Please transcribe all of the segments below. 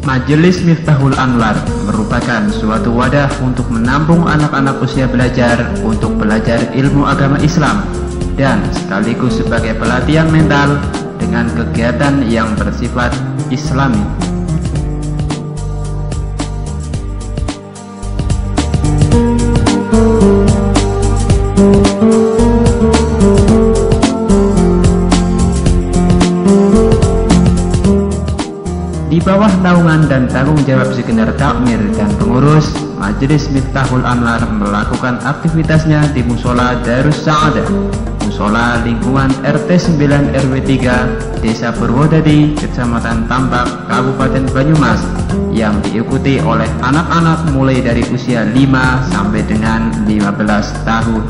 Majelis Miftahul Anwar merupakan suatu wadah untuk menampung anak-anak usia belajar untuk belajar ilmu agama Islam dan sekaligus sebagai pelatihan mental dengan kegiatan yang bersifat Islami. Di bawah naungan dan tanggung jawab segenap takmir dan pengurus, Majelis Miftahul Anwar melakukan aktivitasnya di Musola Darus Sa'adah, Musola lingkungan RT 9 RW 3, Desa Purwodadi, Kecamatan Tambak, Kabupaten Banyumas, yang diikuti oleh anak-anak mulai dari usia 5 sampai dengan 15 tahun.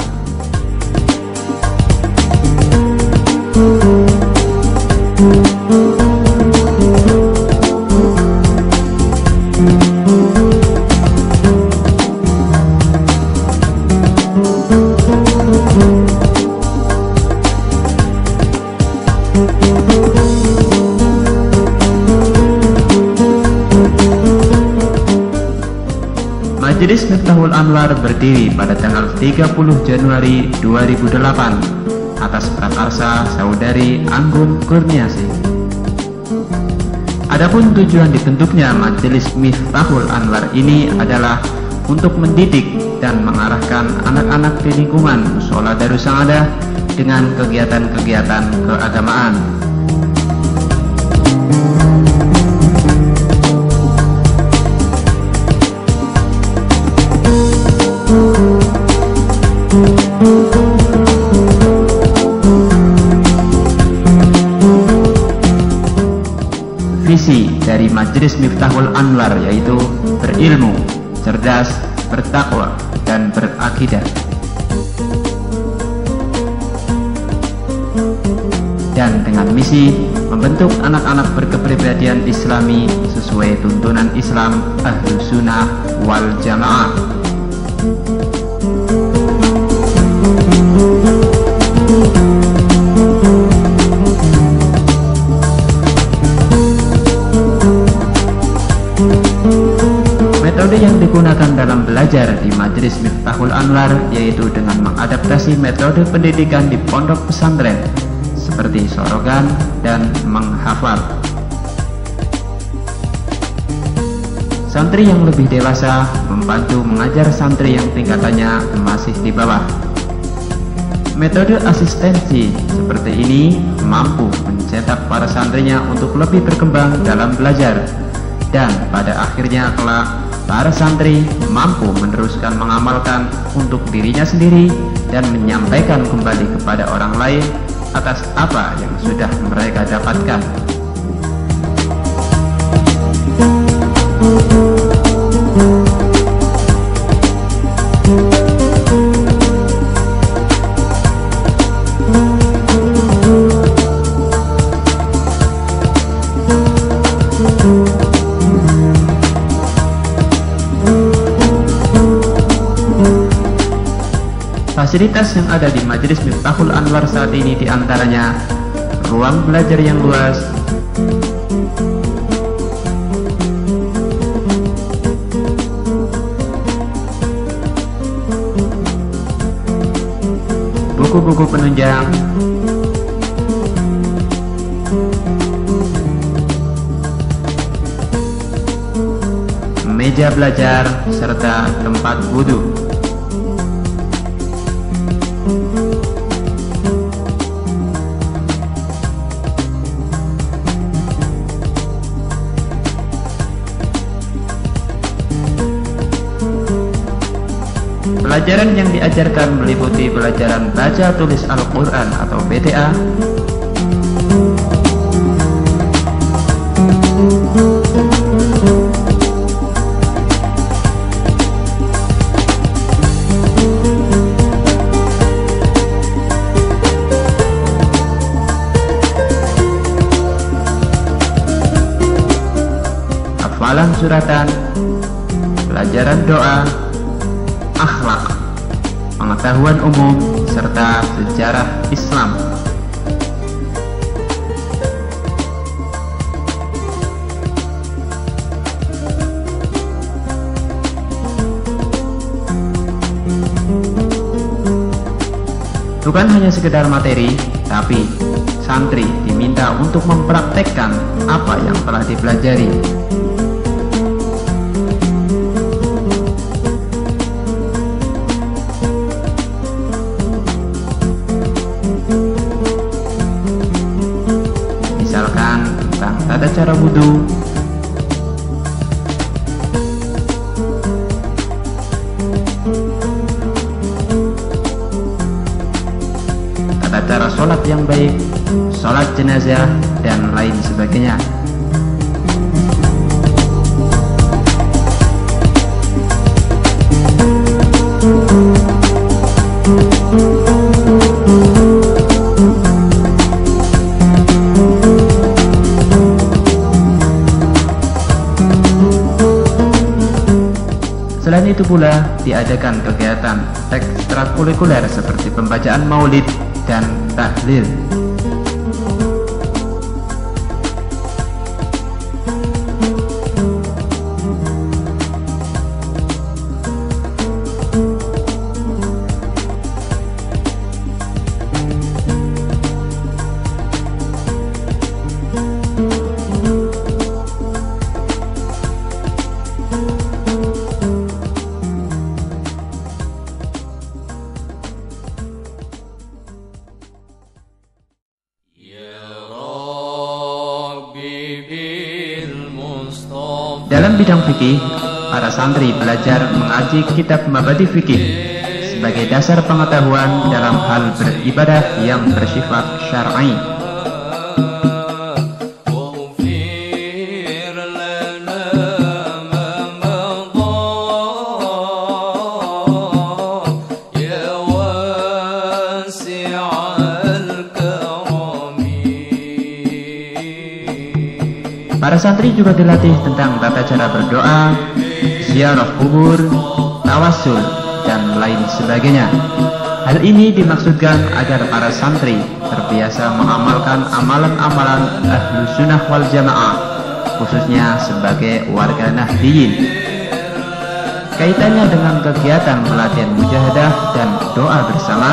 Majelis Miftahul Anwar berdiri pada tanggal 30 Januari 2008 atas prakarsa Saudari Anggun Kurniasih. Adapun tujuan dibentuknya Majelis Miftahul Anwar ini adalah untuk mendidik dan mengarahkan anak-anak di lingkungan Musola Darus Sa'adah dengan kegiatan-kegiatan keagamaan. Visi dari Majelis Miftahul Anwar yaitu berilmu, cerdas, bertakwa, dan berakidah. Dan dengan misi membentuk anak-anak berkepribadian Islami sesuai tuntunan Islam Ahlus Sunnah wal Jamaah. Metode yang digunakan dalam belajar di Majelis Miftahul Anwar yaitu dengan mengadaptasi metode pendidikan di pondok pesantren seperti sorogan dan menghafal. Santri yang lebih dewasa membantu mengajar santri yang tingkatannya masih di bawah. Metode asistensi seperti ini mampu mencetak para santrinya untuk lebih berkembang dalam belajar, dan pada akhirnya kelak para santri mampu meneruskan mengamalkan untuk dirinya sendiri dan menyampaikan kembali kepada orang lain atas apa yang sudah mereka dapatkan. Fasilitas yang ada di Majelis Miftahul Anwar saat ini diantaranya ruang belajar yang luas, buku-buku penunjang, meja belajar, serta tempat wudhu. Pelajaran yang diajarkan meliputi pelajaran baca tulis Al-Quran atau BTA, hafalan suratan, pelajaran doa, akhlak, pengetahuan umum, serta sejarah Islam. Bukan hanya sekedar materi, tapi santri diminta untuk mempraktekkan apa yang telah dipelajari. Misalkan tentang tata cara wudhu, tata cara sholat yang baik, sholat jenazah, dan lain sebagainya. Selain itu pula diadakan kegiatan ekstrakurikuler seperti pembacaan maulid dan tahlil. Dalam bidang fikih, para santri belajar mengaji kitab mabadi fikih sebagai dasar pengetahuan dalam hal beribadah yang bersifat syar'i. Para santri juga dilatih tentang tata cara berdoa, ziarah kubur, tawassul, dan lain sebagainya. Hal ini dimaksudkan agar para santri terbiasa mengamalkan amalan-amalan ahlu sunnah wal jamaah, khususnya sebagai warga Nahdiyin. Kaitannya dengan kegiatan pelatihan mujahadah dan doa bersama,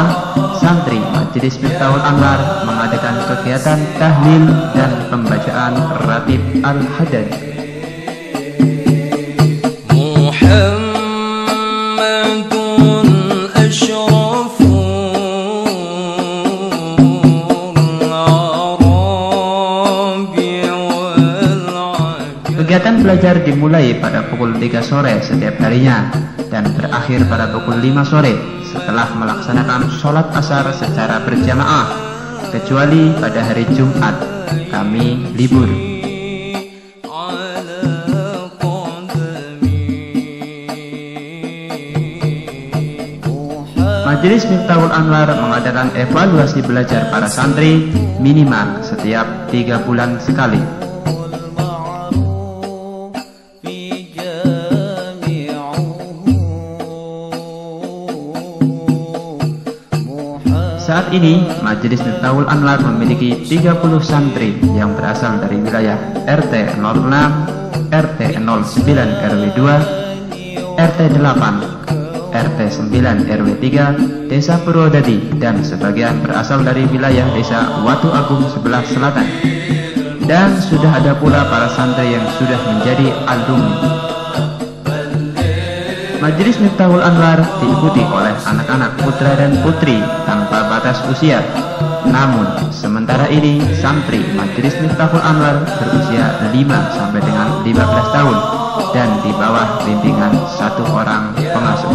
santri Majelis Miftahul Anwar mengadakan kegiatan tahlil dan pembacaan ratib Al-Hadad. Kegiatan belajar dimulai pada pukul 3 sore setiap harinya dan berakhir pada pukul 5 sore setelah melaksanakan sholat asar secara berjamaah, kecuali pada hari Jumat, kami libur. Majelis Miftahul Anwar mengadakan evaluasi belajar para santri minimal setiap 3 bulan sekali. Saat ini, Majelis Miftahul Anwar memiliki 30 santri yang berasal dari wilayah RT 06, RT 09 RW 2, RT 8, RT 9 RW 3, Desa Purwodadi, dan sebagian berasal dari wilayah Desa Watu Agung sebelah selatan. Dan sudah ada pula para santri yang sudah menjadi alumni. Majelis Miftahul Anwar diikuti oleh anak-anak putra dan putri tanpa batas usia. Namun, sementara ini santri Majelis Miftahul Anwar berusia 5 sampai dengan 15 tahun dan di bawah bimbingan 1 orang pengasuh.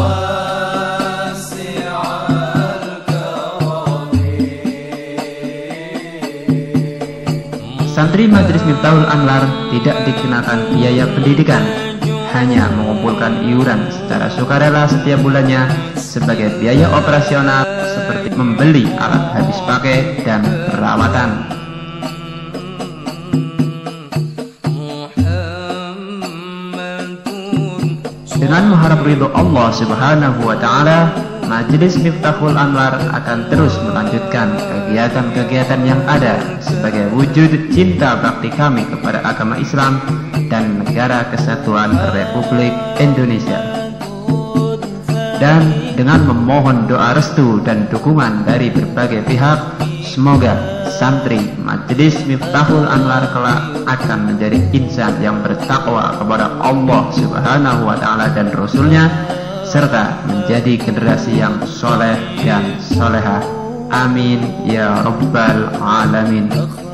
Santri Majelis Miftahul Anwar tidak dikenakan biaya pendidikan, hanya mengumpulkan iuran secara sukarela setiap bulannya sebagai biaya operasional seperti membeli alat habis pakai dan perawatan. Dengan mengharap ridho Allah Subhanahu wa Ta'ala, Majelis Miftahul Anwar akan terus melanjutkan kegiatan-kegiatan yang ada sebagai wujud cinta bakti kami kepada agama Islam dan Negara Kesatuan Republik Indonesia. Dan dengan memohon doa restu dan dukungan dari berbagai pihak, semoga santri Majelis Miftahul Anwar kelak akan menjadi insan yang bertakwa kepada Allah Subhanahu wa Ta'ala dan Rasulnya, serta menjadi generasi yang soleh dan solehah. Amin ya rabbal alamin.